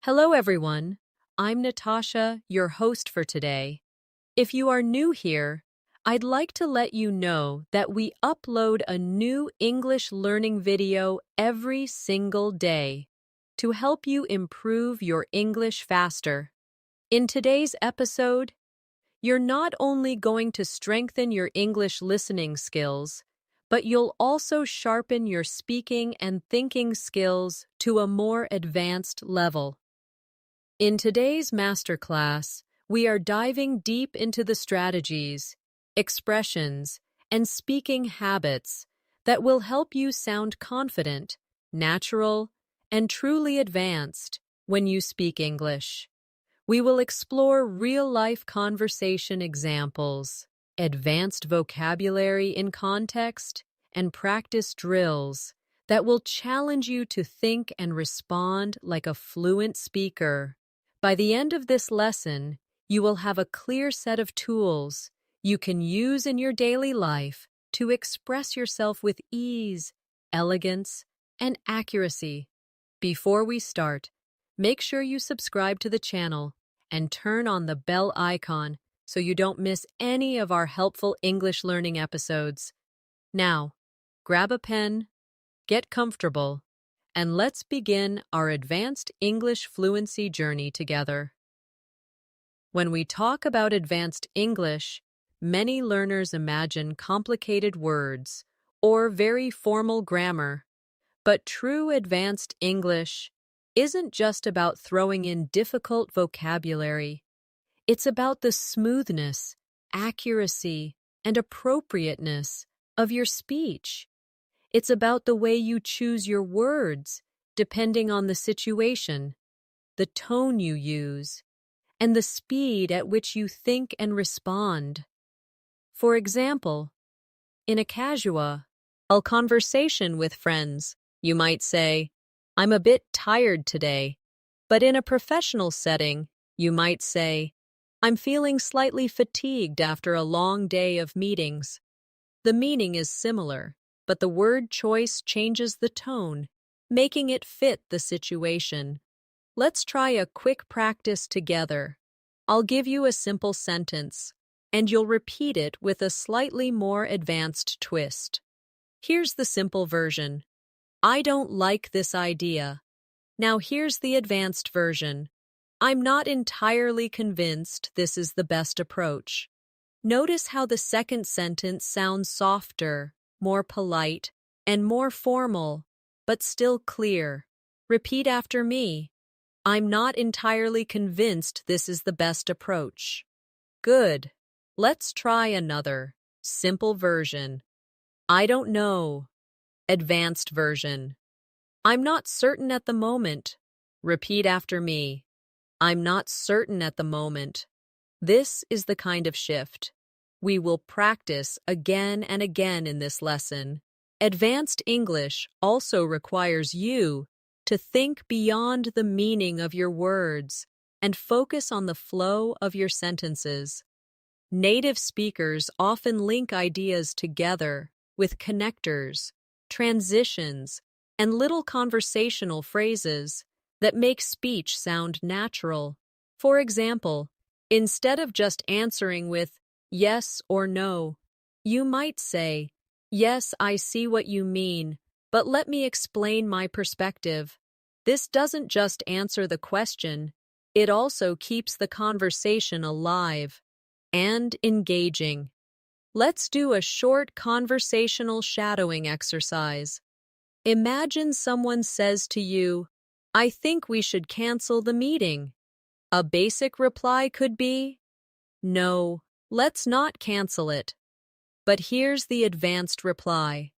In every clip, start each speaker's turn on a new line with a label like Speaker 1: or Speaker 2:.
Speaker 1: Hello, everyone. I'm Natasha, your host for today. If you are new here, I'd like to let you know that we upload a new English learning video every single day to help you improve your English faster. In today's episode, you're not only going to strengthen your English listening skills, but you'll also sharpen your speaking and thinking skills to a more advanced level. In today's masterclass, we are diving deep into the strategies, expressions, and speaking habits that will help you sound confident, natural, and truly advanced when you speak English. We will explore real-life conversation examples, advanced vocabulary in context, and practice drills that will challenge you to think and respond like a fluent speaker. By the end of this lesson, you will have a clear set of tools you can use in your daily life to express yourself with ease, elegance, and accuracy. Before we start, make sure you subscribe to the channel and turn on the bell icon so you don't miss any of our helpful English learning episodes. Now, grab a pen, get comfortable, and let's begin our advanced English fluency journey together. When we talk about advanced English, many learners imagine complicated words or very formal grammar. But true advanced English isn't just about throwing in difficult vocabulary. It's about the smoothness, accuracy, and appropriateness of your speech. It's about the way you choose your words, depending on the situation, the tone you use, and the speed at which you think and respond. For example, in a casual conversation with friends, you might say, "I'm a bit tired today." But in a professional setting, you might say, "I'm feeling slightly fatigued after a long day of meetings." The meaning is similar, but the word choice changes the tone, making it fit the situation. Let's try a quick practice together. I'll give you a simple sentence, and you'll repeat it with a slightly more advanced twist. Here's the simple version. "I don't like this idea." Now here's the advanced version. "I'm not entirely convinced this is the best approach." Notice how the second sentence sounds softer, more polite, and more formal, but still clear. Repeat after me. "I'm not entirely convinced this is the best approach." Good. Let's try another, simple version. "I don't know." Advanced version. "I'm not certain at the moment." Repeat after me. "I'm not certain at the moment." This is the kind of shift we will practice again and again in this lesson. Advanced English also requires you to think beyond the meaning of your words and focus on the flow of your sentences. Native speakers often link ideas together with connectors, transitions, and little conversational phrases that make speech sound natural. For example, instead of just answering with yes or no, you might say, "Yes, I see what you mean, but let me explain my perspective." This doesn't just answer the question, it also keeps the conversation alive and engaging. Let's do a short conversational shadowing exercise. Imagine someone says to you, "I think we should cancel the meeting." A basic reply could be, "No, let's not cancel it." But here's the advanced reply.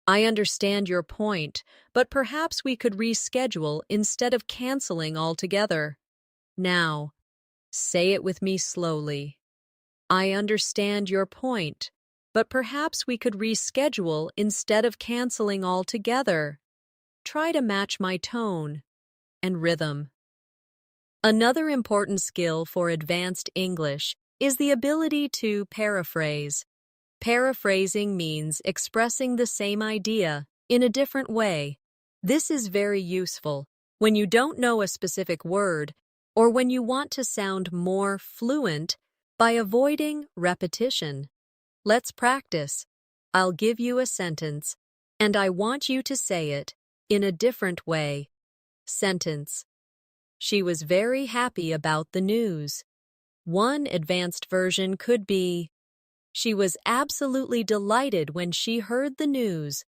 Speaker 1: "I understand your point, but perhaps we could reschedule instead of canceling altogether." Now, say it with me slowly. "I understand your point, but perhaps we could reschedule instead of canceling altogether." Try to match my tone and rhythm. Another important skill for advanced English is the ability to paraphrase. Paraphrasing means expressing the same idea in a different way. This is very useful when you don't know a specific word, or when you want to sound more fluent by avoiding repetition. Let's practice. I'll give you a sentence, and I want you to say it in a different way. Sentence. She was very happy about the news. One advanced version could be, she was absolutely delighted when she heard the news.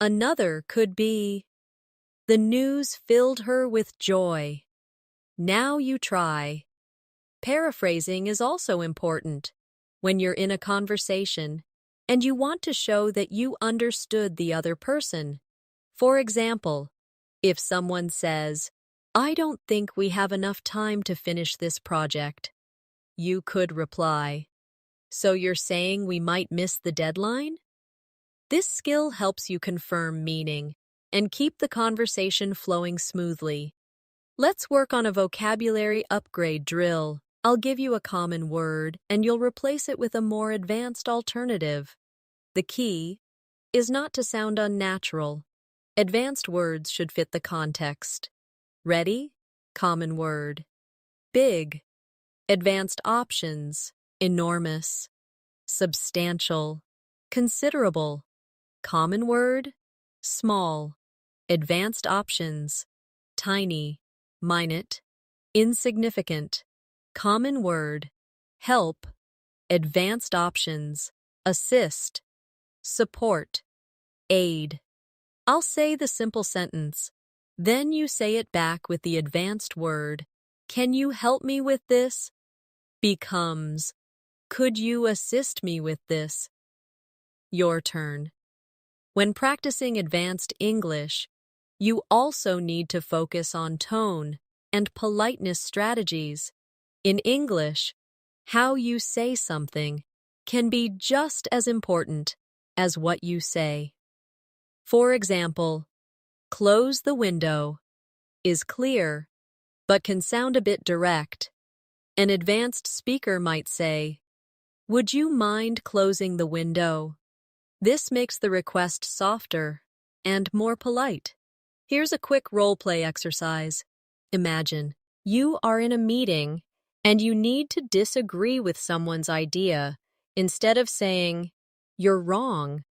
Speaker 1: Another could be, the news filled her with joy. Now you try. Paraphrasing is also important when you're in a conversation and you want to show that you understood the other person. For example, if someone says, I don't think we have enough time to finish this project, you could reply, so you're saying we might miss the deadline? This skill helps you confirm meaning and keep the conversation flowing smoothly. Let's work on a vocabulary upgrade drill. I'll give you a common word and you'll replace it with a more advanced alternative. The key is not to sound unnatural. Advanced words should fit the context. Ready? Common word. Big. Advanced options. Enormous. Substantial. Considerable. Common word. Small. Advanced options. Tiny. Minute. Insignificant. Common word. Help. Advanced options. Assist. Support. Aid. I'll say the simple sentence. Then you say it back with the advanced word. Can you help me with this? Becomes, could you assist me with this? Your turn. When practicing advanced English, you also need to focus on tone and politeness strategies. In English, how you say something can be just as important as what you say. For example, close the window is clear, but can sound a bit direct. An advanced speaker might say, would you mind closing the window? This makes the request softer and more polite. Here's a quick role-play exercise. Imagine you are in a meeting and you need to disagree with someone's idea. Instead of saying, you're wrong,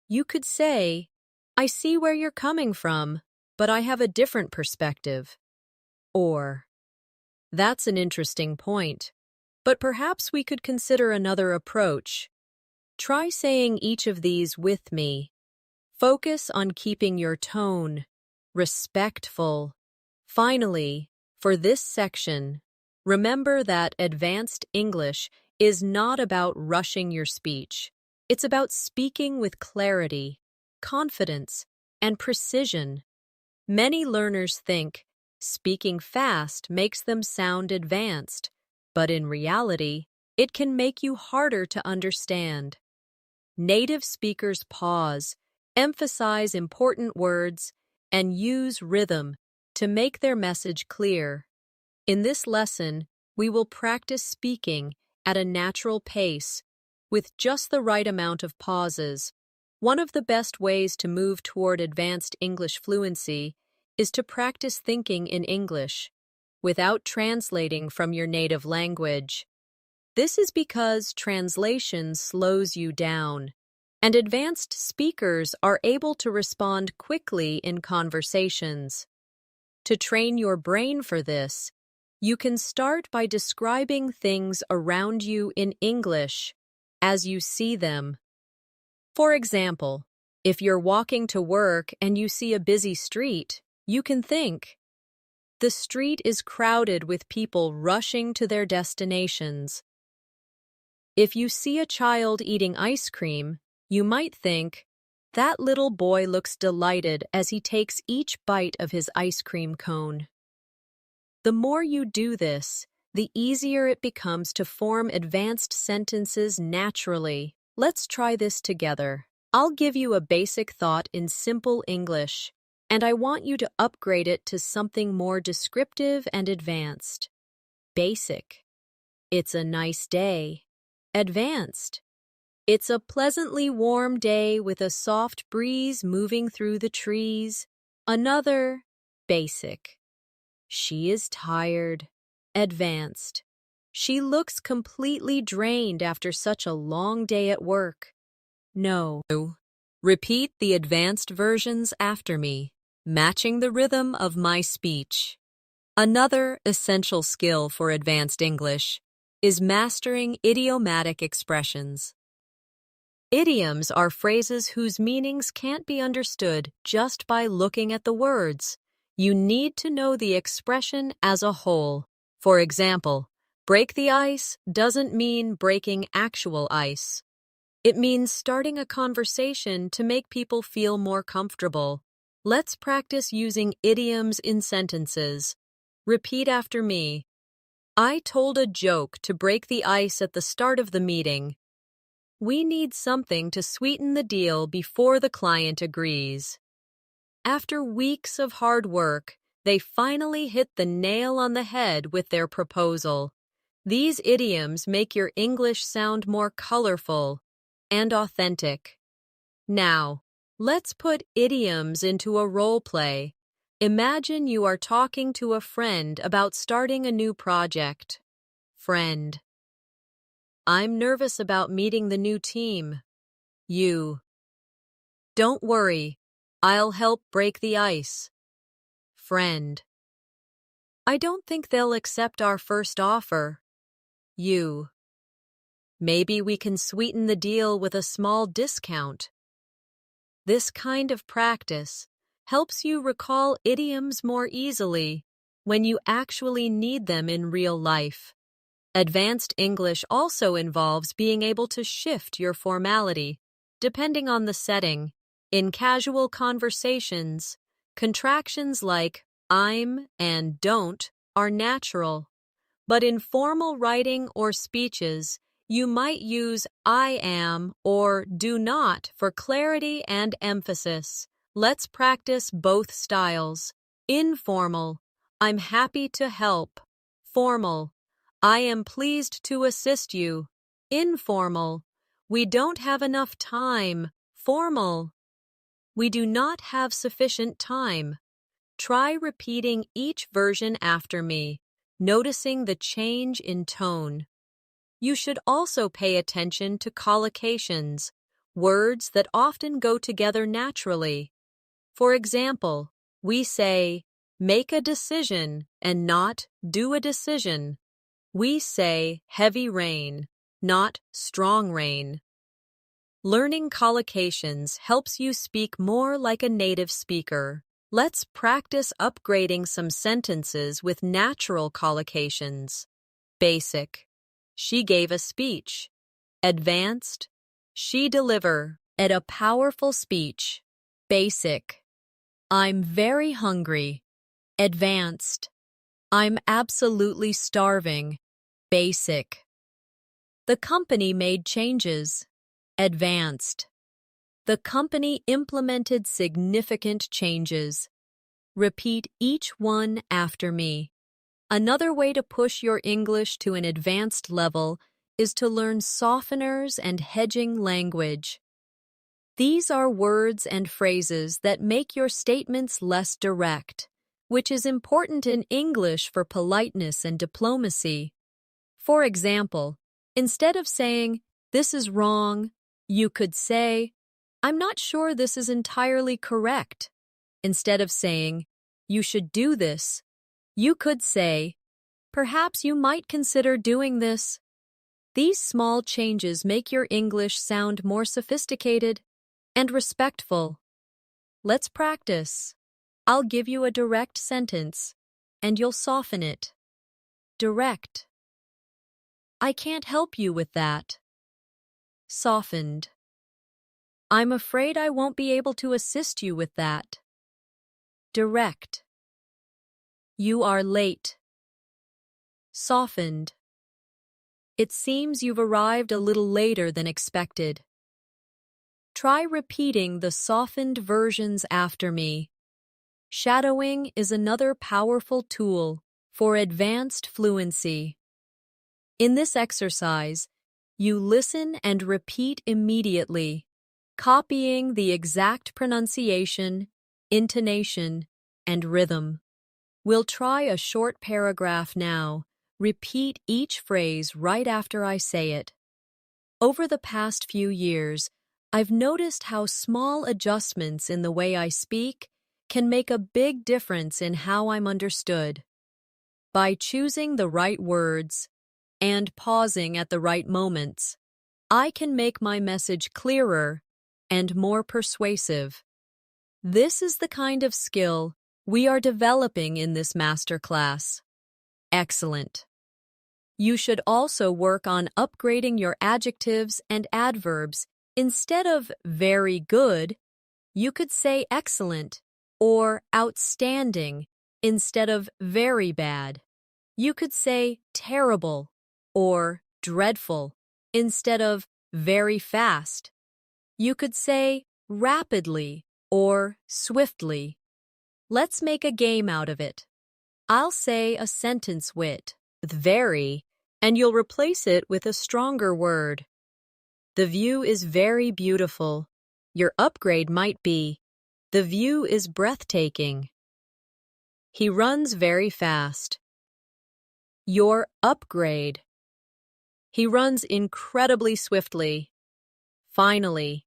Speaker 1: you could say, I see where you're coming from, but I have a different perspective. Or, that's an interesting point, but perhaps we could consider another approach. Try saying each of these with me. Focus on keeping your tone respectful. Finally, for this section, remember that advanced English is not about rushing your speech. It's about speaking with clarity, confidence, and precision. Many learners think speaking fast makes them sound advanced, but in reality, it can make you harder to understand. Native speakers pause, emphasize important words, and use rhythm to make their message clear. In this lesson, we will practice speaking at a natural pace with just the right amount of pauses. One of the best ways to move toward advanced English fluency is to practice thinking in English without translating from your native language. This is because translation slows you down, and advanced speakers are able to respond quickly in conversations. To train your brain for this, you can start by describing things around you in English as you see them. For example, if you're walking to work and you see a busy street, you can think, the street is crowded with people rushing to their destinations. If you see a child eating ice cream, you might think, that little boy looks delighted as he takes each bite of his ice cream cone. The more you do this, the easier it becomes to form advanced sentences naturally. Let's try this together. I'll give you a basic thought in simple English, and I want you to upgrade it to something more descriptive and advanced. Basic. It's a nice day. Advanced. It's a pleasantly warm day with a soft breeze moving through the trees. Another. Basic. She is tired. Advanced. She looks completely drained after such a long day at work. No. Repeat the advanced versions after me, matching the rhythm of my speech. Another essential skill for advanced English is mastering idiomatic expressions. Idioms are phrases whose meanings can't be understood just by looking at the words. You need to know the expression as a whole. For example, break the ice doesn't mean breaking actual ice. It means starting a conversation to make people feel more comfortable. Let's practice using idioms in sentences. Repeat after me. I told a joke to break the ice at the start of the meeting. We need something to sweeten the deal before the client agrees. After weeks of hard work, they finally hit the nail on the head with their proposal. These idioms make your English sound more colorful and authentic. Now, let's put idioms into a role play. Imagine you are talking to a friend about starting a new project. Friend. I'm nervous about meeting the new team. You. Don't worry, I'll help break the ice. Friend. I don't think they'll accept our first offer. You. Maybe we can sweeten the deal with a small discount. This kind of practice helps you recall idioms more easily when you actually need them in real life. Advanced English also involves being able to shift your formality, depending on the setting. In casual conversations, contractions like I'm and don't are natural. But in formal writing or speeches, you might use I am or do not for clarity and emphasis. Let's practice both styles. Informal, I'm happy to help. Formal, I am pleased to assist you. Informal, we don't have enough time. Formal, we do not have sufficient time. Try repeating each version after me, noticing the change in tone. You should also pay attention to collocations, words that often go together naturally. For example, we say, make a decision and not do a decision. We say heavy rain, not strong rain. Learning collocations helps you speak more like a native speaker. Let's practice upgrading some sentences with natural collocations. Basic. She gave a speech. Advanced. She delivered a powerful speech. Basic. I'm very hungry. Advanced. I'm absolutely starving. Basic. The company made changes. Advanced. The company implemented significant changes. Repeat each one after me. Another way to push your English to an advanced level is to learn softeners and hedging language. These are words and phrases that make your statements less direct, which is important in English for politeness and diplomacy. For example, instead of saying, "This is wrong," you could say, "I'm not sure this is entirely correct." Instead of saying, "You should do this," you could say, "Perhaps you might consider doing this." These small changes make your English sound more sophisticated and respectful. Let's practice. I'll give you a direct sentence, and you'll soften it. Direct. I can't help you with that. Softened. I'm afraid I won't be able to assist you with that. Direct. You are late. Softened. It seems you've arrived a little later than expected. Try repeating the softened versions after me. Shadowing is another powerful tool for advanced fluency. In this exercise, you listen and repeat immediately, copying the exact pronunciation, intonation, and rhythm. We'll try a short paragraph now. Repeat each phrase right after I say it. Over the past few years, I've noticed how small adjustments in the way I speak can make a big difference in how I'm understood. By choosing the right words and pausing at the right moments, I can make my message clearer and more persuasive. This is the kind of skill we are developing in this masterclass. Excellent. You should also work on upgrading your adjectives and adverbs. Instead of very good, you could say excellent or outstanding instead of very bad. You could say terrible or dreadful instead of very fast. You could say rapidly or swiftly. Let's make a game out of it. I'll say a sentence with very, and you'll replace it with a stronger word. The view is very beautiful. Your upgrade might be, the view is breathtaking. He runs very fast. Your upgrade. He runs incredibly swiftly. Finally,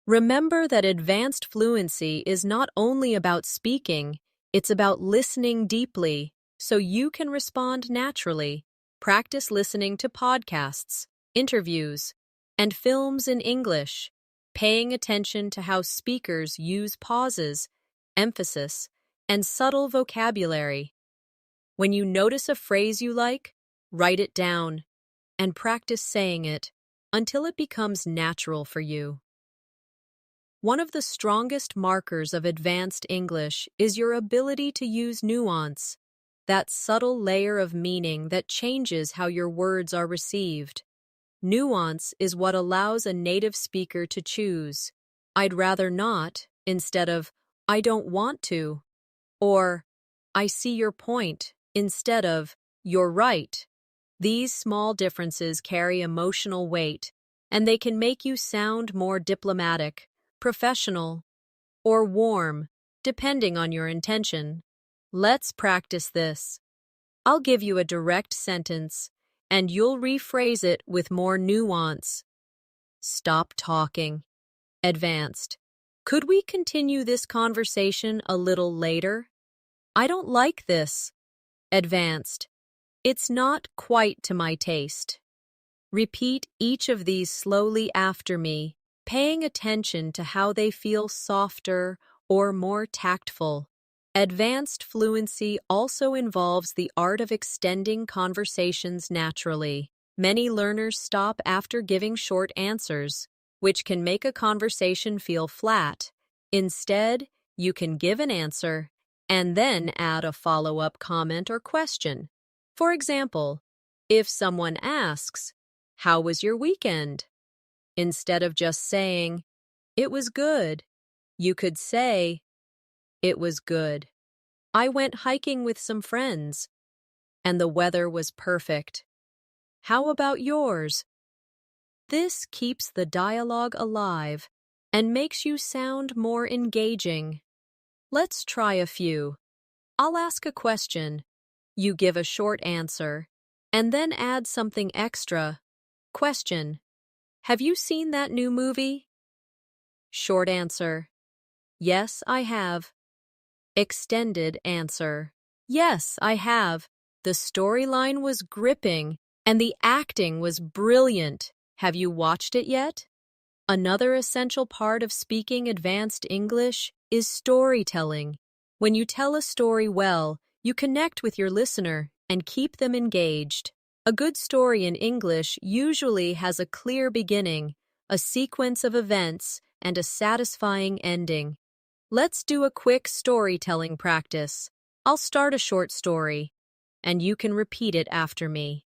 Speaker 1: remember that advanced fluency is not only about speaking, it's about listening deeply so you can respond naturally. Practice listening to podcasts, interviews, and films in English, paying attention to how speakers use pauses, emphasis, and subtle vocabulary. When you notice a phrase you like, write it down and practice saying it until it becomes natural for you. One of the strongest markers of advanced English is your ability to use nuance, that subtle layer of meaning that changes how your words are received. Nuance is what allows a native speaker to choose, I'd rather not, instead of, I don't want to, or, I see your point, instead of, you're right. These small differences carry emotional weight, and they can make you sound more diplomatic, professional, or warm, depending on your intention. Let's practice this. I'll give you a direct sentence, and you'll rephrase it with more nuance. Stop talking. Advanced. Could we continue this conversation a little later? I don't like this. Advanced. It's not quite to my taste. Repeat each of these slowly after me, paying attention to how they feel softer or more tactful. Advanced fluency also involves the art of extending conversations naturally. Many learners stop after giving short answers, which can make a conversation feel flat. Instead, you can give an answer and then add a follow-up comment or question. For example, if someone asks, "How was your weekend?" Instead of just saying, "It was good," you could say, "It was good. I went hiking with some friends, and the weather was perfect. How about yours?" This keeps the dialogue alive and makes you sound more engaging. Let's try a few. I'll ask a question. You give a short answer, and then add something extra. Question: Have you seen that new movie? Short answer: Yes, I have. Extended answer: Yes, I have. The storyline was gripping, and the acting was brilliant. Have you watched it yet? Another essential part of speaking advanced English is storytelling. When you tell a story well, you connect with your listener and keep them engaged. A good story in English usually has a clear beginning, a sequence of events, and a satisfying ending. Let's do a quick storytelling practice. I'll start a short story, and you can repeat it after me.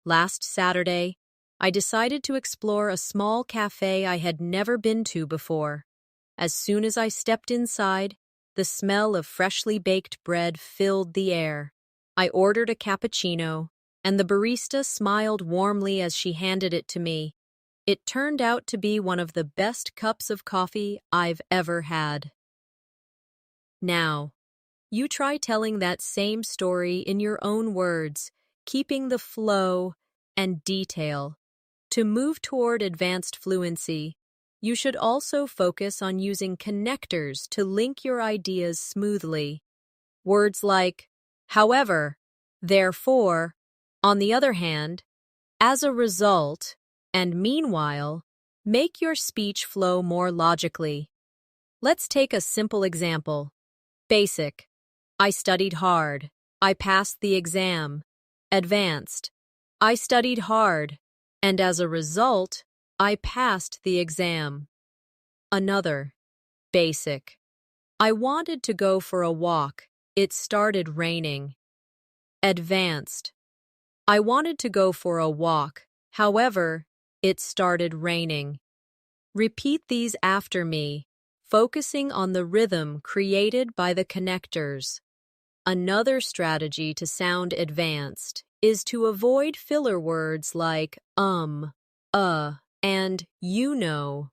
Speaker 1: Last Saturday, I decided to explore a small cafe I had never been to before. As soon as I stepped inside, the smell of freshly baked bread filled the air. I ordered a cappuccino, and the barista smiled warmly as she handed it to me. It turned out to be one of the best cups of coffee I've ever had. Now, you try telling that same story in your own words, keeping the flow and detail. To move toward advanced fluency, you should also focus on using connectors to link your ideas smoothly. Words like, however, therefore, on the other hand, as a result, and meanwhile, make your speech flow more logically. Let's take a simple example. Basic. I studied hard. I passed the exam. Advanced. I studied hard, and as a result, I passed the exam. Another. Basic. I wanted to go for a walk. It started raining. Advanced. I wanted to go for a walk. However, it started raining. Repeat these after me, focusing on the rhythm created by the connectors. Another strategy to sound advanced is to avoid filler words like and you know.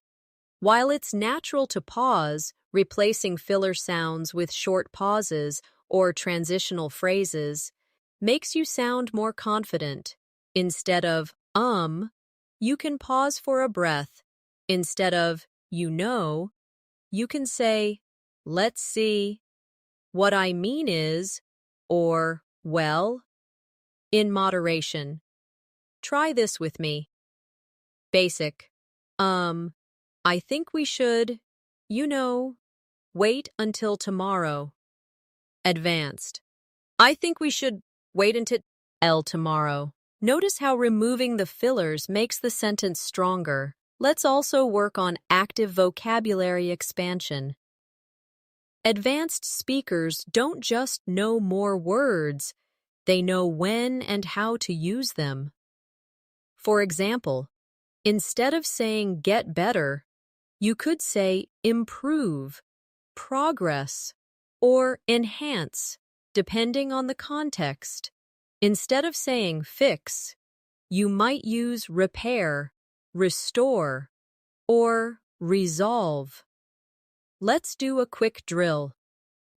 Speaker 1: While it's natural to pause, replacing filler sounds with short pauses or transitional phrases makes you sound more confident. Instead of you can pause for a breath. Instead of you know, you can say, let's see. What I mean is, or, well, in moderation. Try this with me. Basic. I think we should, wait until tomorrow. Advanced. I think we should wait until tomorrow. Notice how removing the fillers makes the sentence stronger. Let's also work on active vocabulary expansion. Advanced speakers don't just know more words, they know when and how to use them. For example, instead of saying get better, you could say improve, progress, or enhance, depending on the context. Instead of saying fix, you might use repair, restore, or resolve. Let's do a quick drill.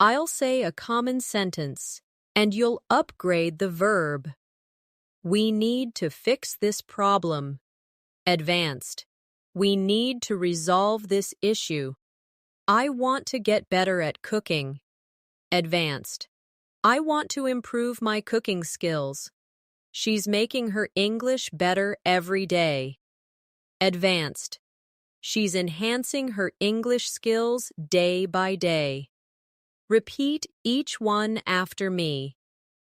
Speaker 1: I'll say a common sentence, and you'll upgrade the verb. We need to fix this problem. Advanced. We need to resolve this issue. I want to get better at cooking. Advanced. I want to improve my cooking skills. She's making her English better every day. Advanced. She's enhancing her English skills day by day. Repeat each one after me.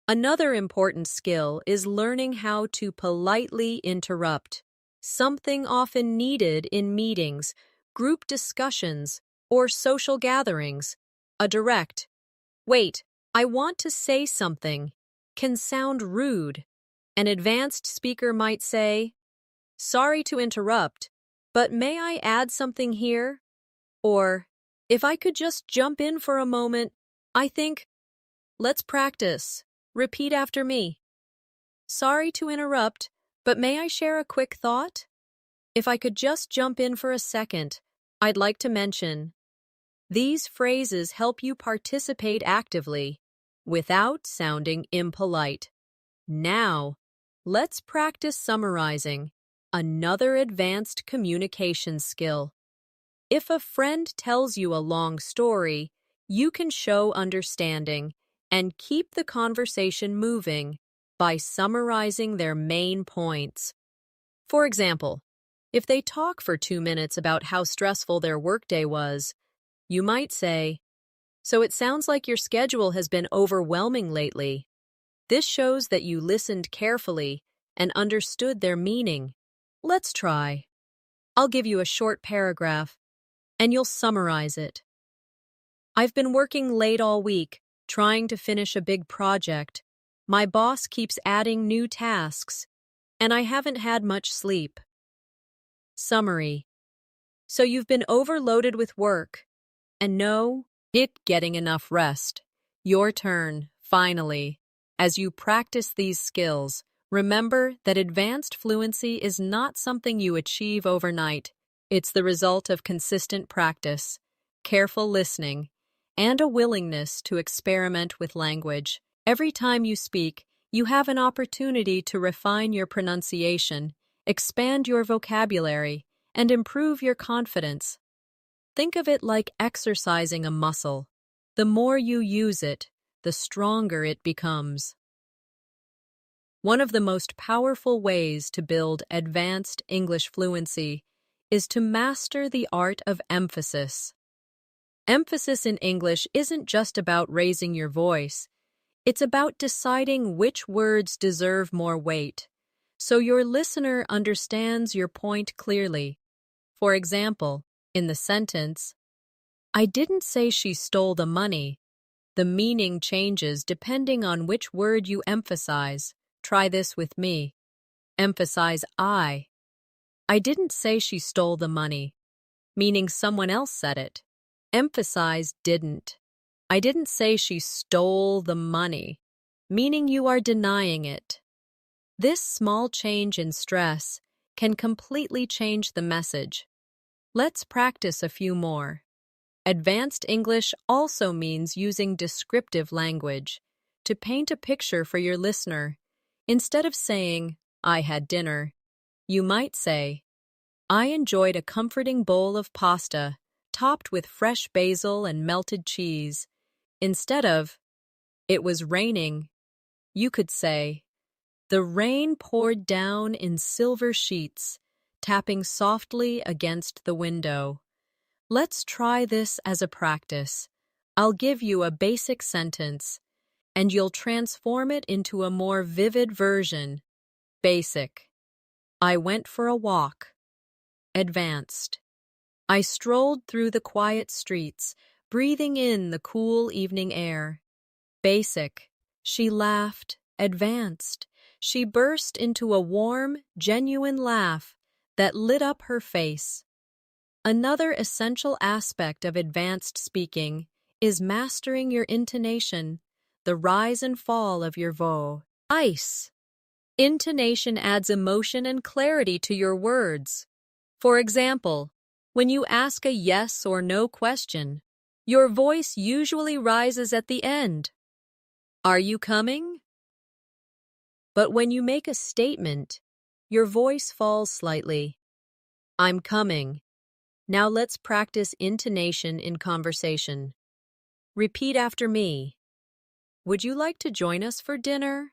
Speaker 1: Another important skill is learning how to politely interrupt, something often needed in meetings, group discussions, or social gatherings. A direct, wait, I want to say something, can sound rude. An advanced speaker might say, sorry to interrupt, but may I add something here? Or, if I could just jump in for a moment, I think, let's practice. Repeat after me. Sorry to interrupt, but may I share a quick thought? If I could just jump in for a second, I'd like to mention. These phrases help you participate actively, without sounding impolite. Now, let's practice summarizing, another advanced communication skill. If a friend tells you a long story, you can show understanding and keep the conversation moving by summarizing their main points. For example, if they talk for 2 minutes about how stressful their workday was, you might say, so it sounds like your schedule has been overwhelming lately. This shows that you listened carefully and understood their meaning. Let's try. I'll give you a short paragraph, and you'll summarize it. I've been working late all week, trying to finish a big project. My boss keeps adding new tasks, and I haven't had much sleep. Summary. So you've been overloaded with work, and getting enough rest. Your turn, finally. As you practice these skills, remember that advanced fluency is not something you achieve overnight. It's the result of consistent practice, careful listening, and a willingness to experiment with language. Every time you speak, you have an opportunity to refine your pronunciation, expand your vocabulary, and improve your confidence. Think of it like exercising a muscle. The more you use it, the stronger it becomes. One of the most powerful ways to build advanced English fluency is to master the art of emphasis. Emphasis in English isn't just about raising your voice. It's about deciding which words deserve more weight, so your listener understands your point clearly. For example, in the sentence, "I didn't say she stole the money," the meaning changes depending on which word you emphasize. Try this with me. Emphasize I. "I didn't say she stole the money," meaning someone else said it. Emphasize didn't. "I didn't say she stole the money," meaning you are denying it. This small change in stress can completely change the message. Let's practice a few more. Advanced English also means using descriptive language to paint a picture for your listener. Instead of saying, "I had dinner," you might say, "I enjoyed a comforting bowl of pasta topped with fresh basil and melted cheese." Instead of, "It was raining," you could say, "The rain poured down in silver sheets, tapping softly against the window." Let's try this as a practice. I'll give you a basic sentence, and you'll transform it into a more vivid version. Basic. "I went for a walk." Advanced. "I strolled through the quiet streets, breathing in the cool evening air." Basic. "She laughed." Advanced. "She burst into a warm, genuine laugh that lit up her face." Another essential aspect of advanced speaking is mastering your intonation, the rise and fall of your voice. Intonation adds emotion and clarity to your words. For example, when you ask a yes or no question, your voice usually rises at the end. "Are you coming?" But when you make a statement, your voice falls slightly. "I'm coming." Now let's practice intonation in conversation. Repeat after me. "Would you like to join us for dinner?"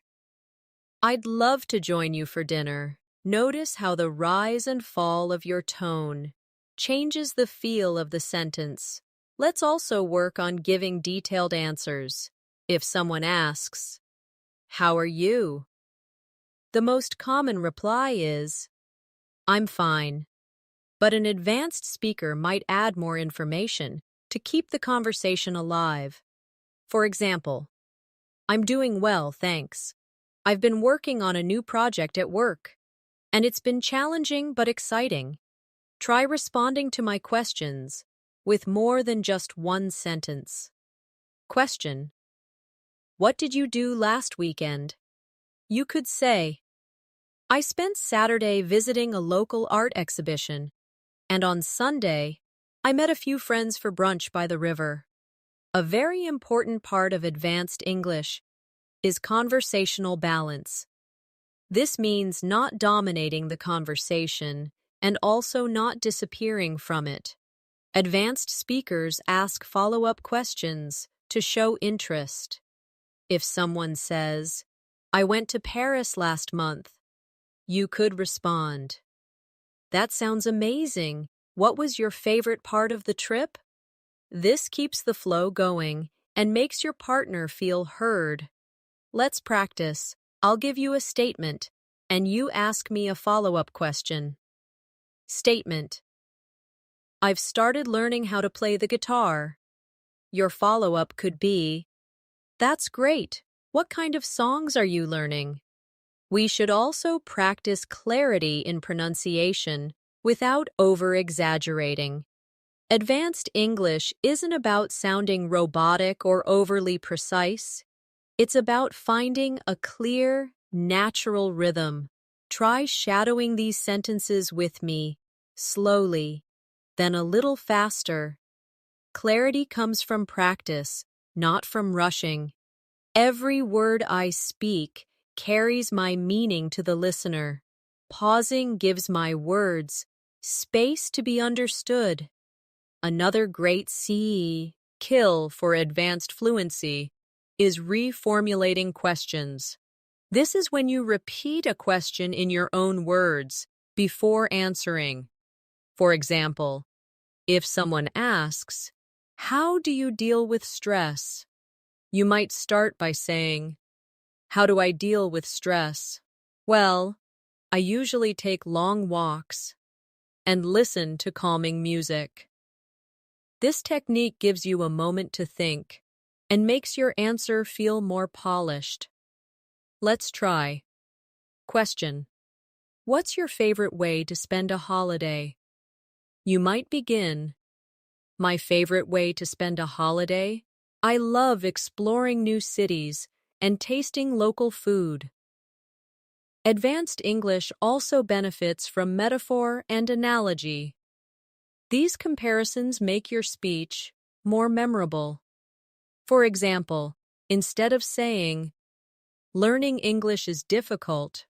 Speaker 1: "I'd love to join you for dinner." Notice how the rise and fall of your tone changes the feel of the sentence. Let's also work on giving detailed answers. If someone asks, "How are you?" the most common reply is, "I'm fine." But an advanced speaker might add more information to keep the conversation alive. For example, "I'm doing well, thanks. I've been working on a new project at work, and it's been challenging but exciting." Try responding to my questions with more than just one sentence. Question: "What did you do last weekend?" You could say, "I spent Saturday visiting a local art exhibition, and on Sunday, I met a few friends for brunch by the river." A very important part of advanced English is conversational balance. This means not dominating the conversation and also not disappearing from it. Advanced speakers ask follow-up questions to show interest. If someone says, "I went to Paris last month," you could respond, "That sounds amazing. What was your favorite part of the trip?" This keeps the flow going and makes your partner feel heard. Let's practice. I'll give you a statement, and you ask me a follow-up question. Statement: "I've started learning how to play the guitar." Your follow-up could be, "That's great. What kind of songs are you learning?" We should also practice clarity in pronunciation without over-exaggerating. Advanced English isn't about sounding robotic or overly precise. It's about finding a clear, natural rhythm. Try shadowing these sentences with me, slowly, then a little faster. Clarity comes from practice, not from rushing. Every word I speak carries my meaning to the listener. Pausing gives my words space to be understood. Another great skill for advanced fluency is reformulating questions. This is when you repeat a question in your own words before answering. For example, if someone asks, "How do you deal with stress?" You might start by saying, "How do I deal with stress?" Well, I usually take long walks and listen to calming music. This technique gives you a moment to think and makes your answer feel more polished. Let's try. Question: what's your favorite way to spend a holiday? You might begin, "My favorite way to spend a holiday? I love exploring new cities and tasting local food." Advanced English also benefits from metaphor and analogy. These comparisons make your speech more memorable. For example, instead of saying, "Learning English is difficult,"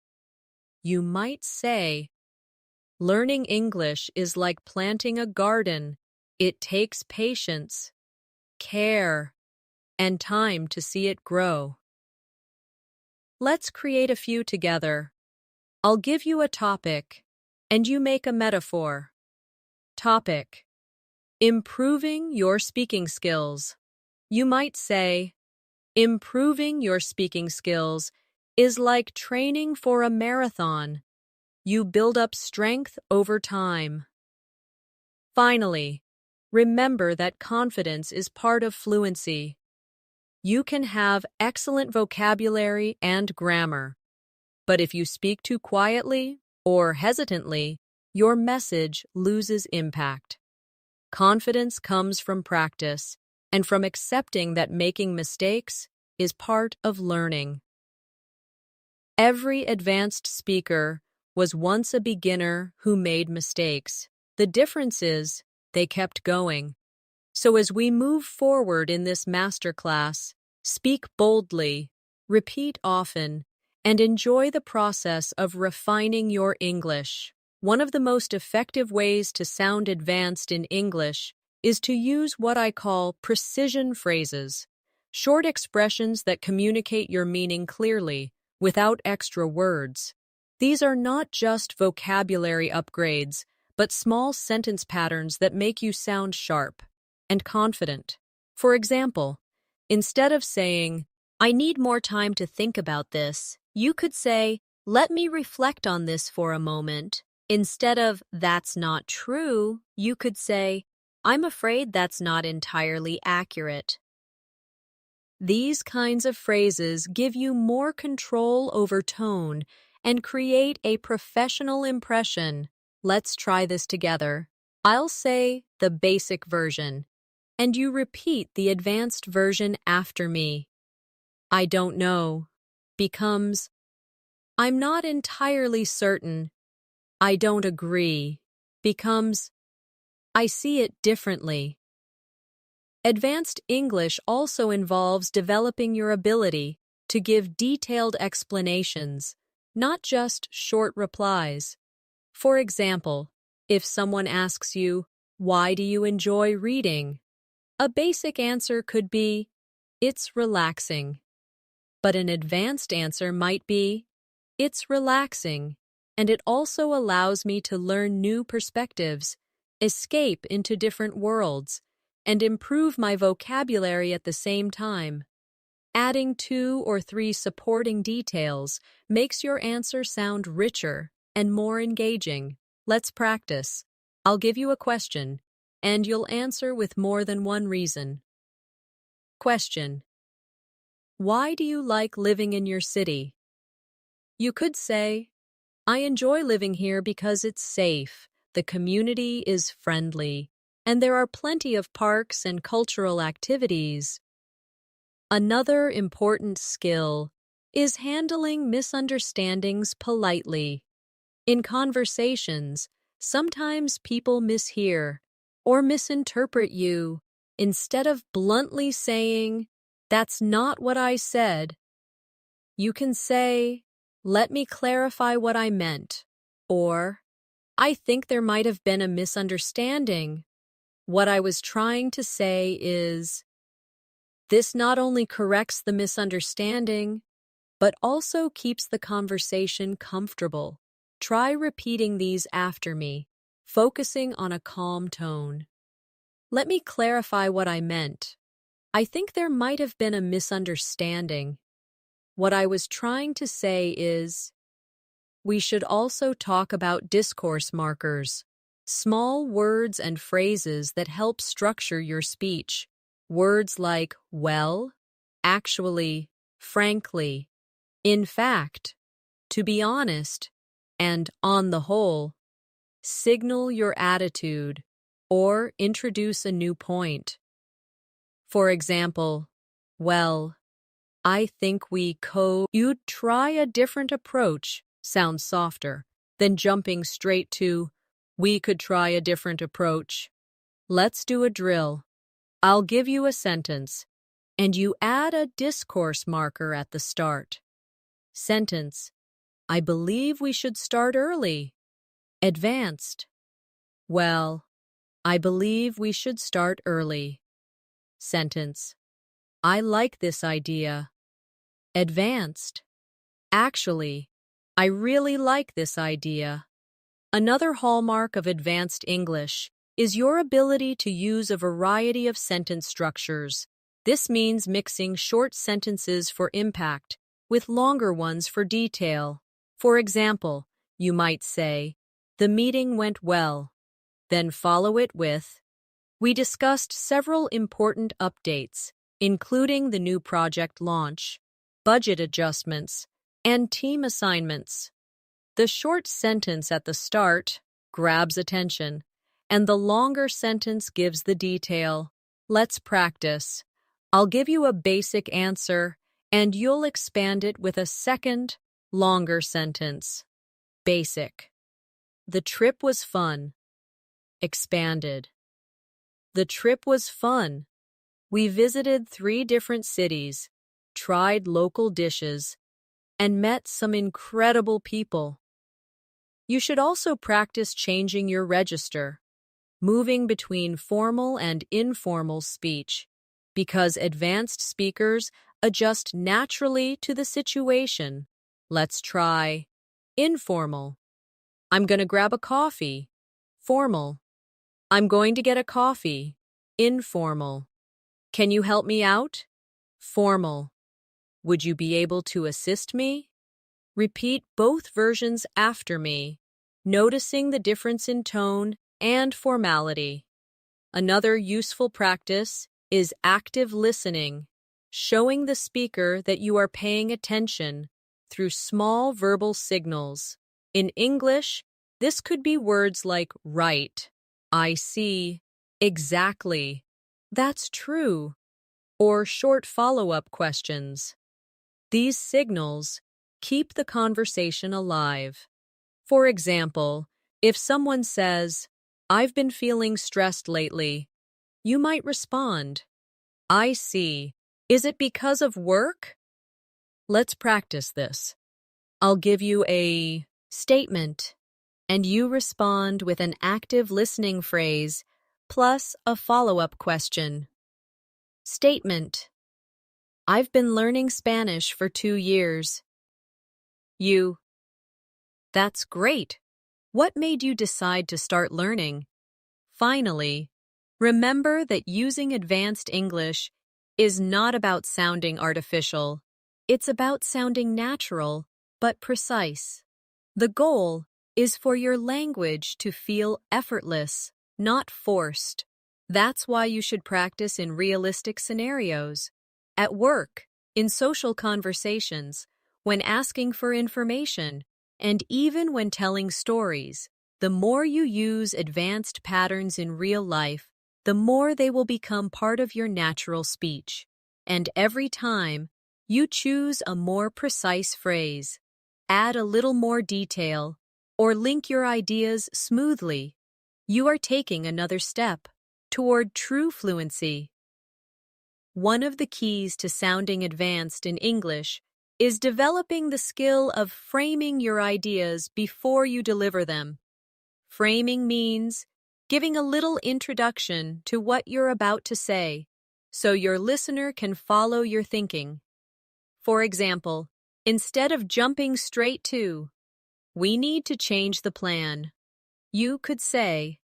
Speaker 1: you might say, "Learning English is like planting a garden. It takes patience, care, and time to see it grow." Let's create a few together. I'll give you a topic, and you make a metaphor. Topic: improving your speaking skills. You might say, "Improving your speaking skills is like training for a marathon. You build up strength over time." Finally, remember that confidence is part of fluency. You can have excellent vocabulary and grammar, but if you speak too quietly or hesitantly, your message loses impact. Confidence comes from practice and from accepting that making mistakes is part of learning. Every advanced speaker was once a beginner who made mistakes. The difference is they kept going. So as we move forward in this masterclass, speak boldly, repeat often, and enjoy the process of refining your English. One of the most effective ways to sound advanced in English is to use what I call precision phrases, short expressions that communicate your meaning clearly, without extra words. These are not just vocabulary upgrades, but small sentence patterns that make you sound sharp and confident. For example, instead of saying, "I need more time to think about this," you could say, "Let me reflect on this for a moment." Instead of, "That's not true," you could say, "I'm afraid that's not entirely accurate." These kinds of phrases give you more control over tone and create a professional impression. Let's try this together. I'll say the basic version, and you repeat the advanced version after me. "I don't know" becomes, "I'm not entirely certain." "I don't agree" becomes, "I see it differently." Advanced English also involves developing your ability to give detailed explanations, not just short replies. For example, if someone asks you, "Why do you enjoy reading?" a basic answer could be, "It's relaxing." But an advanced answer might be, "It's relaxing, and it also allows me to learn new perspectives, escape into different worlds, and improve my vocabulary at the same time." Adding 2 or 3 supporting details makes your answer sound richer and more engaging. Let's practice. I'll give you a question, and you'll answer with more than one reason. Question: why do you like living in your city? You could say, "I enjoy living here because it's safe, the community is friendly, and there are plenty of parks and cultural activities." Another important skill is handling misunderstandings politely. In conversations, sometimes people mishear or misinterpret you. Instead of bluntly saying, "That's not what I said," you can say, "Let me clarify what I meant," or, "I think there might have been a misunderstanding. What I was trying to say is," this not only corrects the misunderstanding, but also keeps the conversation comfortable. Try repeating these after me, focusing on a calm tone. "Let me clarify what I meant. I think there might have been a misunderstanding. What I was trying to say is," we should also talk about discourse markers, small words and phrases that help structure your speech. Words like "well," "actually," "frankly," "in fact," "to be honest," and "on the whole" signal your attitude or introduce a new point. For example, "Well, I think you'd try a different approach" sounds softer than jumping straight to "we could try a different approach." Let's do a drill. I'll give you a sentence, and you add a discourse marker at the start. Sentence: "I believe we should start early." Advanced: "Well, I believe we should start early." Sentence: "I like this idea." Advanced: "Actually, I really like this idea." Another hallmark of advanced English is your ability to use a variety of sentence structures. This means mixing short sentences for impact with longer ones for detail. For example, you might say, "The meeting went well," then follow it with, "We discussed several important updates, including the new project launch, budget adjustments, and team assignments." The short sentence at the start grabs attention, and the longer sentence gives the detail. Let's practice. I'll give you a basic answer, and you'll expand it with a second, longer sentence. Basic: "The trip was fun." Expanded: "The trip was fun. We visited 3 different cities, tried local dishes, and met some incredible people." You should also practice changing your register, moving between formal and informal speech, because advanced speakers adjust naturally to the situation. Let's try informal: "I'm going to grab a coffee." Formal: "I'm going to get a coffee." Informal: "Can you help me out?" Formal: "Would you be able to assist me?" Repeat both versions after me, noticing the difference in tone and formality. Another useful practice is active listening, showing the speaker that you are paying attention through small verbal signals. In English, this could be words like "right," "I see," "exactly," "that's true," or short follow-up questions. These signals keep the conversation alive. For example, if someone says, "I've been feeling stressed lately," you might respond, "I see. Is it because of work?" Let's practice this. I'll give you a statement, and you respond with an active listening phrase plus a follow-up question. Statement: "I've been learning Spanish for 2 years." You: "That's great. What made you decide to start learning?" Finally, remember that using advanced English is not about sounding artificial. It's about sounding natural, but precise. The goal is for your language to feel effortless, not forced. That's why you should practice in realistic scenarios. At work, in social conversations, when asking for information, and even when telling stories. The more you use advanced patterns in real life, the more they will become part of your natural speech. And every time, you choose a more precise phrase, add a little more detail, or link your ideas smoothly, you are taking another step toward true fluency. One of the keys to sounding advanced in English is developing the skill of framing your ideas before you deliver them. Framing means giving a little introduction to what you're about to say, so your listener can follow your thinking. For example, instead of jumping straight to, "We need to change the plan," you could say,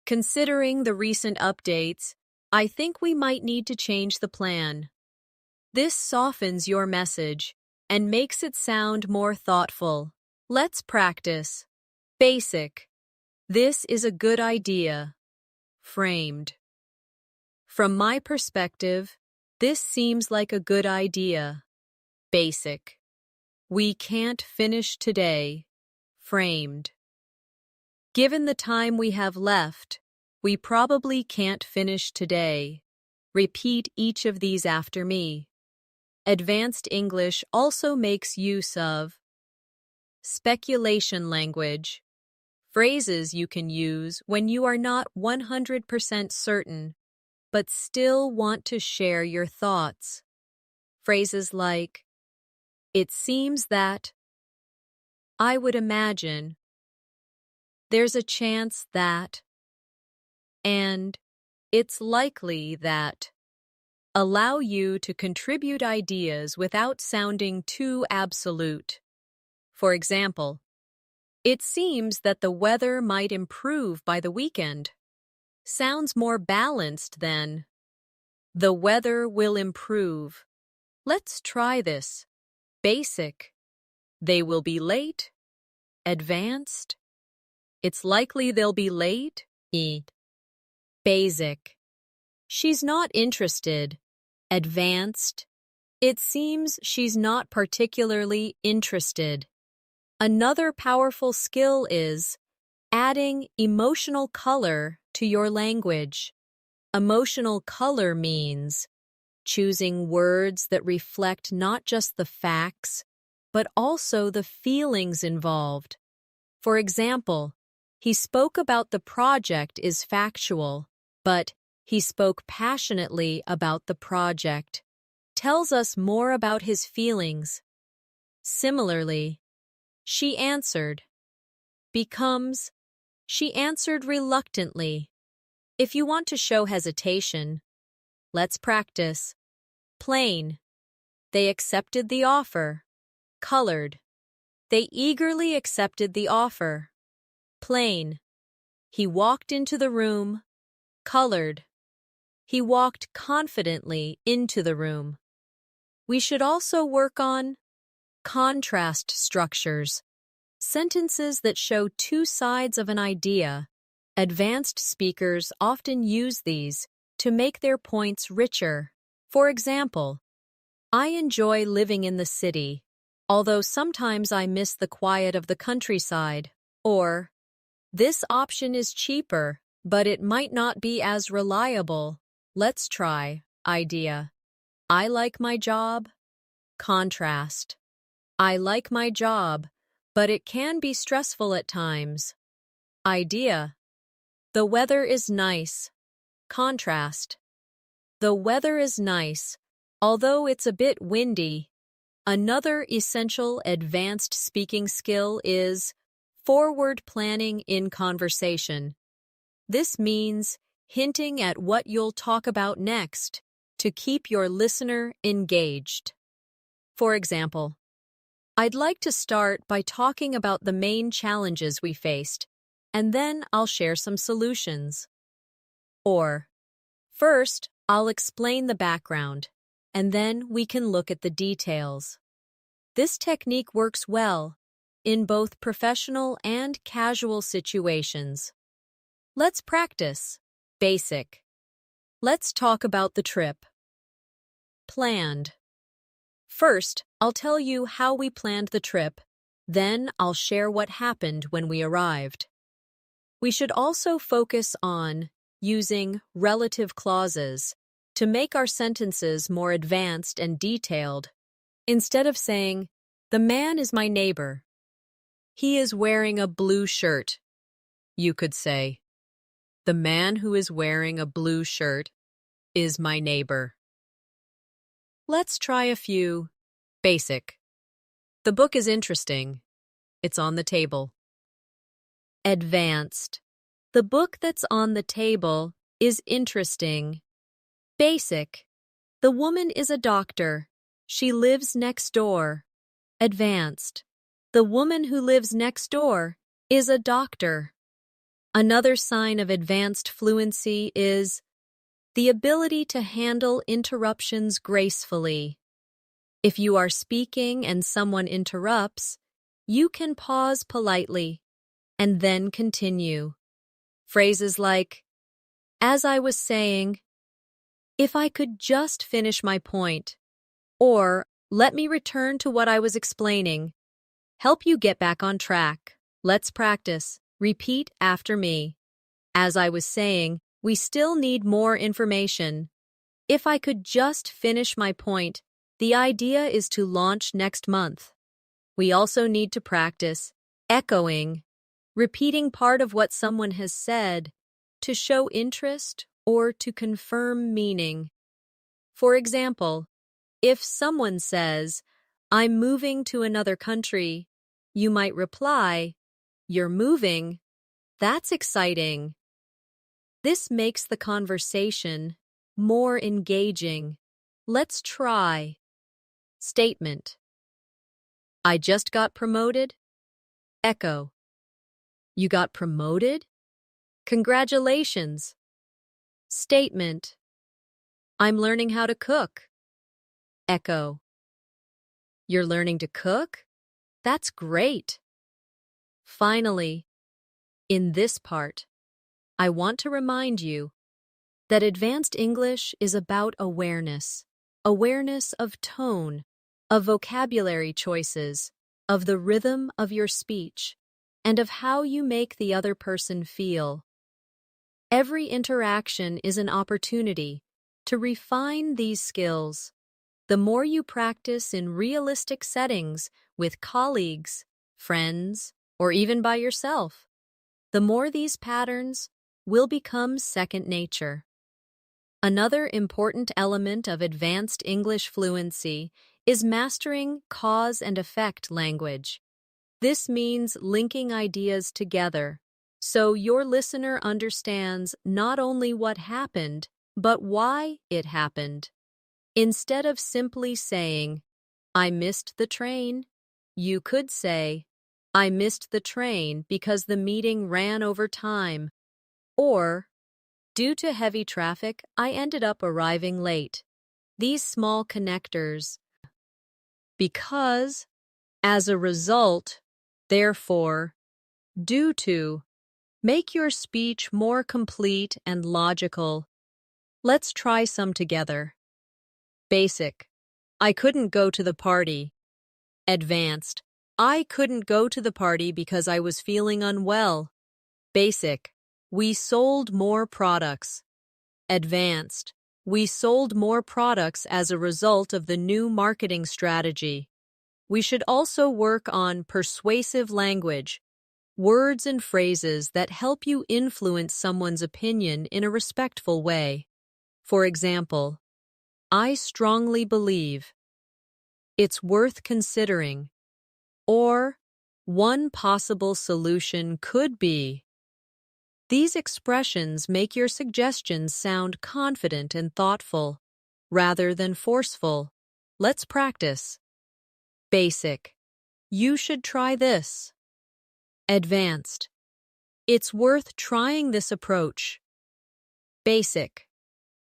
Speaker 1: "Considering the recent updates, I think we might need to change the plan." This softens your message and makes it sound more thoughtful. Let's practice. Basic. This is a good idea. Framed. From my perspective, this seems like a good idea. Basic. We can't finish today. Framed. Given the time we have left, we probably can't finish today. Repeat each of these after me. Advanced English also makes use of speculation language, phrases you can use when you are not 100% certain, but still want to share your thoughts. Phrases like, "It seems that," "I would imagine," "There's a chance that," and "It's likely that," allow you to contribute ideas without sounding too absolute. For example, "It seems that the weather might improve by the weekend." Sounds more balanced than, "The weather will improve. Let's try this." Basic. They will be late. Advanced. It's likely they'll be late. Basic. She's not interested. Advanced. It seems she's not particularly interested. Another powerful skill is adding emotional color to your language. Emotional color means choosing words that reflect not just the facts, but also the feelings involved. For example, he spoke about the project is factual, but he spoke passionately about the project. Tells us more about his feelings. Similarly, she answered becomes she answered reluctantly. If you want to show hesitation, let's practice. Plain. They accepted the offer. Colored. They eagerly accepted the offer. Plain. He walked into the room. Colored. He walked confidently into the room. We should also work on contrast structures, sentences that show two sides of an idea. Advanced speakers often use these to make their points richer. For example, "I enjoy living in the city, although sometimes I miss the quiet of the countryside." Or, "This option is cheaper, but it might not be as reliable. Let's try." Idea. "I like my job." Contrast. "I like my job, but it can be stressful at times." Idea. "The weather is nice." Contrast. "The weather is nice, although it's a bit windy." Another essential advanced speaking skill is forward planning in conversation. This means hinting at what you'll talk about next to keep your listener engaged. For example, "I'd like to start by talking about the main challenges we faced, and then I'll share some solutions." Or, "First, I'll explain the background, and then we can look at the details." This technique works well in both professional and casual situations. Let's practice. Basic. Let's talk about the trip. Planned. First, I'll tell you how we planned the trip, then I'll share what happened when we arrived. We should also focus on using relative clauses to make our sentences more advanced and detailed. Instead of saying, "The man is my neighbor. He is wearing a blue shirt," you could say, The man who is wearing a blue shirt is my neighbor. Let's try a few. Basic. The book is interesting. It's on the table. Advanced. The book that's on the table is interesting. Basic. The woman is a doctor. She lives next door. Advanced. The woman who lives next door is a doctor. Another sign of advanced fluency is the ability to handle interruptions gracefully. If you are speaking and someone interrupts, you can pause politely and then continue. Phrases like, as I was saying, if I could just finish my point, or let me return to what I was explaining, help you get back on track. Let's practice. Repeat after me. As I was saying, we still need more information. If I could just finish my point, the idea is to launch next month. We also need to practice echoing, repeating part of what someone has said to show interest or to confirm meaning. For example, if someone says, I'm moving to another country, you might reply, you're moving? That's exciting. This makes the conversation more engaging. Let's try. Statement. I just got promoted. Echo. You got promoted? Congratulations. Statement. I'm learning how to cook. Echo. You're learning to cook? That's great. Finally, in this part, I want to remind you that advanced English is about awareness. Awareness of tone, of vocabulary choices, of the rhythm of your speech, and of how you make the other person feel. Every interaction is an opportunity to refine these skills. The more you practice in realistic settings with colleagues, friends, or even by yourself, the more these patterns will become second nature. Another important element of advanced English fluency is mastering cause and effect language. This means linking ideas together, so your listener understands not only what happened, but why it happened. Instead of simply saying, I missed the train, you could say, I missed the train because the meeting ran over time, or, due to heavy traffic, I ended up arriving late. These small connectors. Because, as a result, therefore, due to, make your speech more complete and logical. Let's try some together. Basic. I couldn't go to the party. Advanced. I couldn't go to the party because I was feeling unwell. Basic. We sold more products. Advanced. We sold more products as a result of the new marketing strategy. We should also work on persuasive language, words and phrases that help you influence someone's opinion in a respectful way. For example, I strongly believe. It's worth considering. Or, one possible solution could be. These expressions make your suggestions sound confident and thoughtful, rather than forceful. Let's practice. Basic. You should try this. Advanced. It's worth trying this approach. Basic.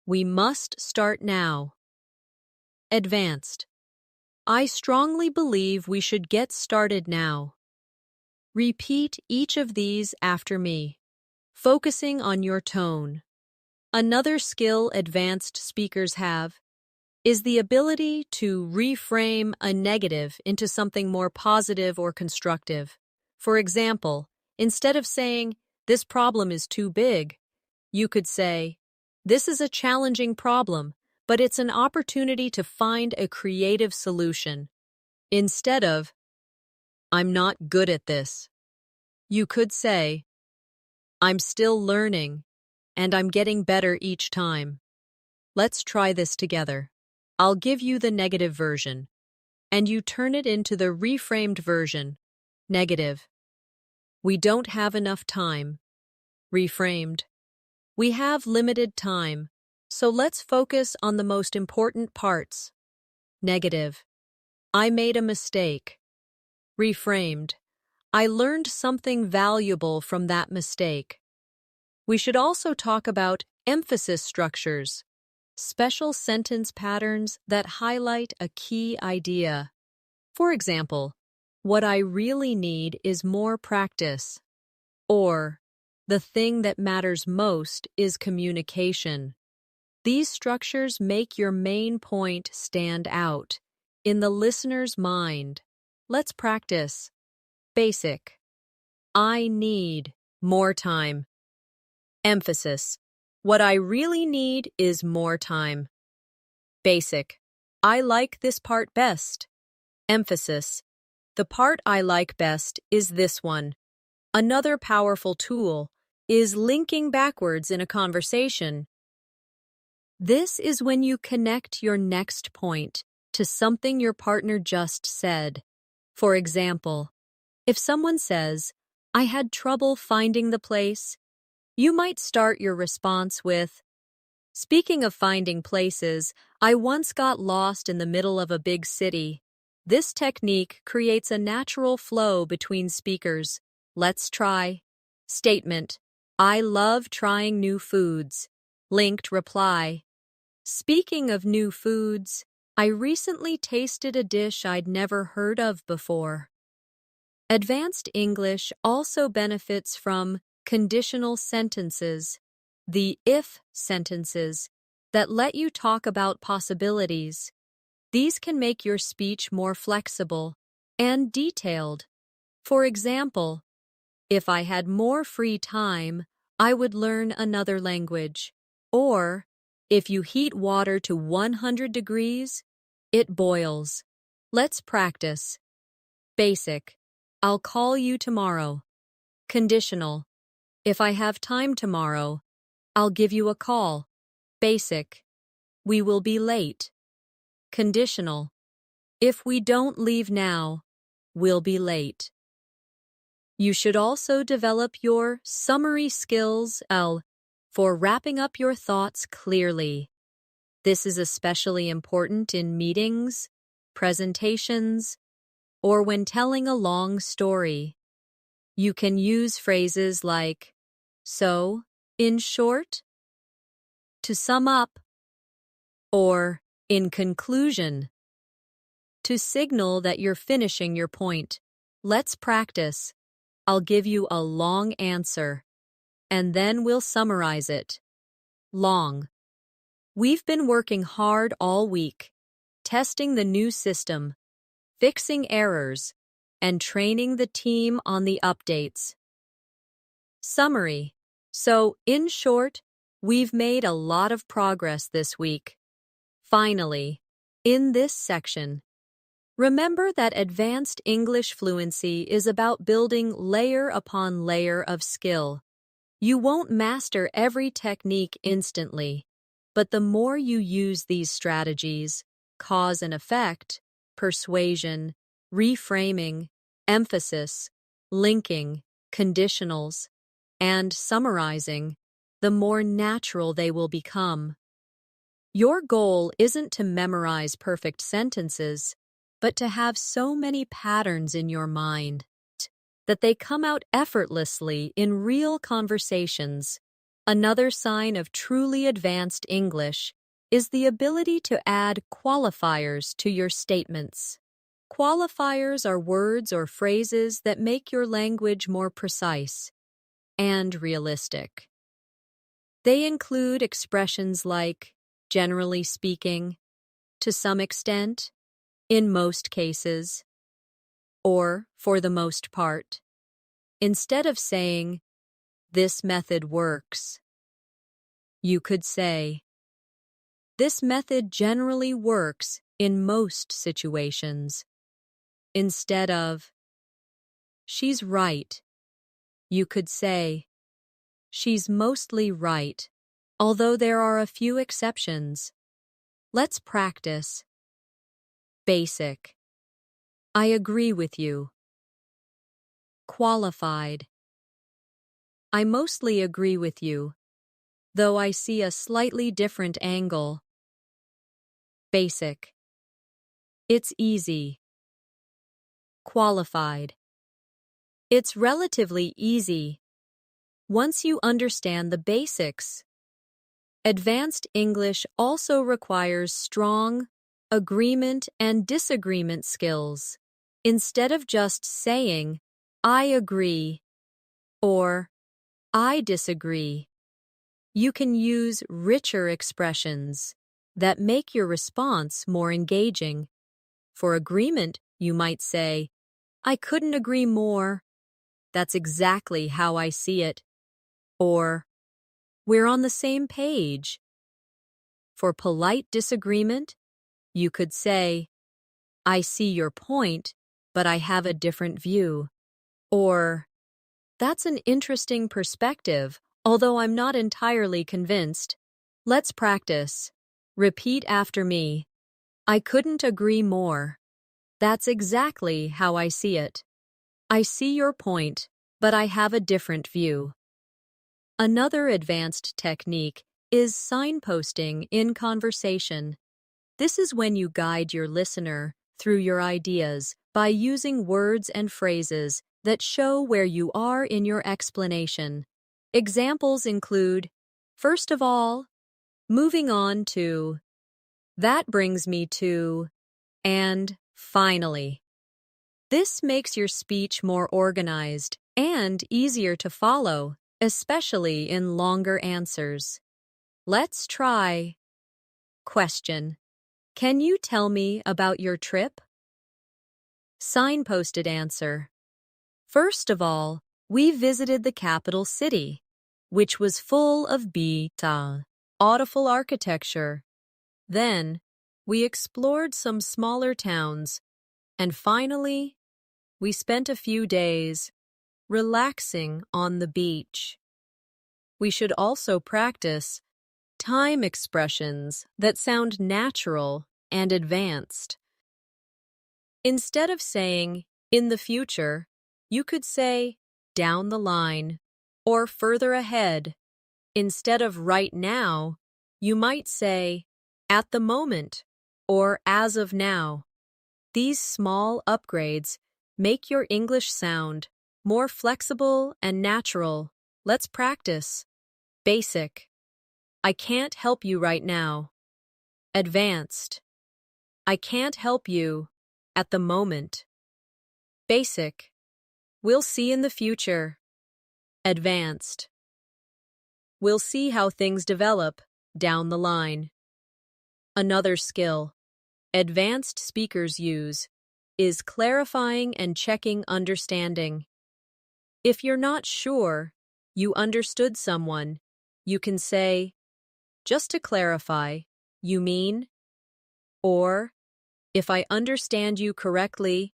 Speaker 1: We must start now. Advanced. I strongly believe we should get started now. Repeat each of these after me, focusing on your tone. Another skill advanced speakers have is the ability to reframe a negative into something more positive or constructive. For example, instead of saying, this problem is too big, you could say, this is a challenging problem, but it's an opportunity to find a creative solution. Instead of, I'm not good at this, you could say, I'm still learning, and I'm getting better each time. Let's try this together. I'll give you the negative version, and you turn it into the reframed version. Negative. We don't have enough time. Reframed. We have limited time, so let's focus on the most important parts. Negative. I made a mistake. Reframed. I learned something valuable from that mistake. We should also talk about emphasis structures, special sentence patterns that highlight a key idea. For example, what I really need is more practice. Or, the thing that matters most is communication. These structures make your main point stand out in the listener's mind. Let's practice. Basic. I need more time. Emphasis. What I really need is more time. Basic. I like this part best. Emphasis. The part I like best is this one. Another powerful tool is linking backwards in a conversation. This is when you connect your next point to something your partner just said. For example, if someone says, I had trouble finding the place, you might start your response with, speaking of finding places, I once got lost in the middle of a big city. This technique creates a natural flow between speakers. Let's try. Statement. I love trying new foods. Linked reply. Speaking of new foods, I recently tasted a dish I'd never heard of before. Advanced English also benefits from conditional sentences, the if sentences, that let you talk about possibilities. These can make your speech more flexible and detailed. For example, if I had more free time, I would learn another language. Or, if you heat water to 100 degrees, it boils. Let's practice. Basic. I'll call you tomorrow. Conditional. If I have time tomorrow, I'll give you a call. Basic. We will be late. Conditional. If we don't leave now, we'll be late. You should also develop your summary skills for wrapping up your thoughts clearly. This is especially important in meetings, presentations, or when telling a long story. You can use phrases like, so, in short, to sum up, or in conclusion, to signal that you're finishing your point. Let's practice. I'll give you a long answer, and then we'll summarize it. Long. We've been working hard all week, testing the new system, fixing errors, and training the team on the updates. Summary. So, in short, we've made a lot of progress this week. Finally, in this section, remember that advanced English fluency is about building layer upon layer of skill. You won't master every technique instantly, but the more you use these strategies, cause and effect, persuasion, reframing, emphasis, linking, conditionals, and summarizing, the more natural they will become. Your goal isn't to memorize perfect sentences, but to have so many patterns in your mind that they come out effortlessly in real conversations. Another sign of truly advanced English is the ability to add qualifiers to your statements. Qualifiers are words or phrases that make your language more precise and realistic. They include expressions like, generally speaking, to some extent, in most cases, or for the most part. Instead of saying, this method works, you could say, this method generally works in most situations. Instead of, she's right, you could say, She's mostly right, although there are a few exceptions. Let's practice. Basic. I agree with you. Qualified. I mostly agree with you, though I see a slightly different angle. Basic. It's easy. Qualified. It's relatively easy once you understand the basics. Advanced English also requires strong agreement and disagreement skills. Instead of just saying, I agree, or I disagree, you can use richer expressions that make your response more engaging. For agreement, you might say, I couldn't agree more. That's exactly how I see it. Or, we're on the same page. For polite disagreement, you could say, I see your point, but I have a different view. Or, that's an interesting perspective, although I'm not entirely convinced. Let's practice. Repeat after me. I couldn't agree more. That's exactly how I see it. I see your point, but I have a different view. Another advanced technique is signposting in conversation. This is when you guide your listener through your ideas by using words and phrases that show where you are in your explanation. Examples include, first of all, moving on to, that brings me to, and finally. This makes your speech more organized and easier to follow, especially in longer answers. Let's try. Question. Can you tell me about your trip? Signposted answer. First of all, we visited the capital city, which was full of beautiful architecture. Then, we explored some smaller towns, and finally, we spent a few days relaxing on the beach. We should also practice time expressions that sound natural and advanced. Instead of saying, in the future, you could say, down the line, or further ahead. Instead of right now, you might say, at the moment, or as of now. These small upgrades make your English sound more flexible and natural. Let's practice. Basic. I can't help you right now. Advanced. I can't help you at the moment. Basic. We'll see in the future. Advanced. We'll see how things develop down the line. Another skill advanced speakers use is clarifying and checking understanding. If you're not sure you understood someone, you can say, just to clarify, you mean? Or, if I understand you correctly,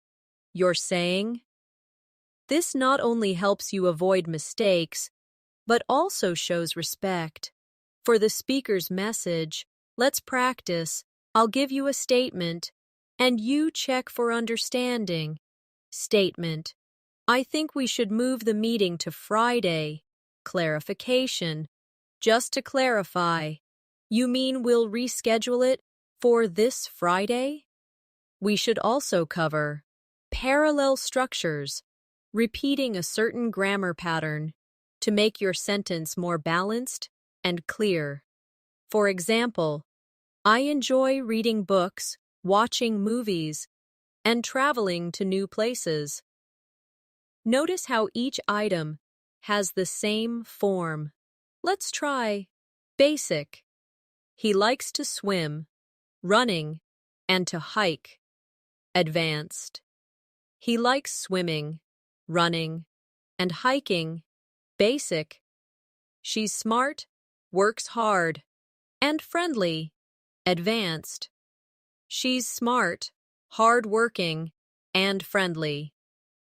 Speaker 1: you're saying? This not only helps you avoid mistakes, but also shows respect. For the speaker's message, let's practice. I'll give you a statement, and you check for understanding. Statement. I think we should move the meeting to Friday. Clarification. Just to clarify, you mean we'll reschedule it for this Friday? We should also cover parallel structures, repeating a certain grammar pattern to make your sentence more balanced and clear. For example, I enjoy reading books, watching movies, and traveling to new places. Notice how each item has the same form. Let's try basic. He likes to swim, running, and to hike. Advanced. He likes swimming, running, and hiking. Basic. She's smart, works hard, and friendly. Advanced. She's smart, hard-working, and friendly.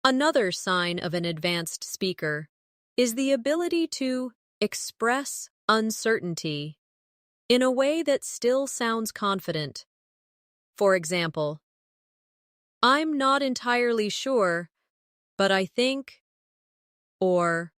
Speaker 1: Another sign of an advanced speaker is the ability to Express uncertainty in a way that still sounds confident. For example, I'm not entirely sure, but I think, or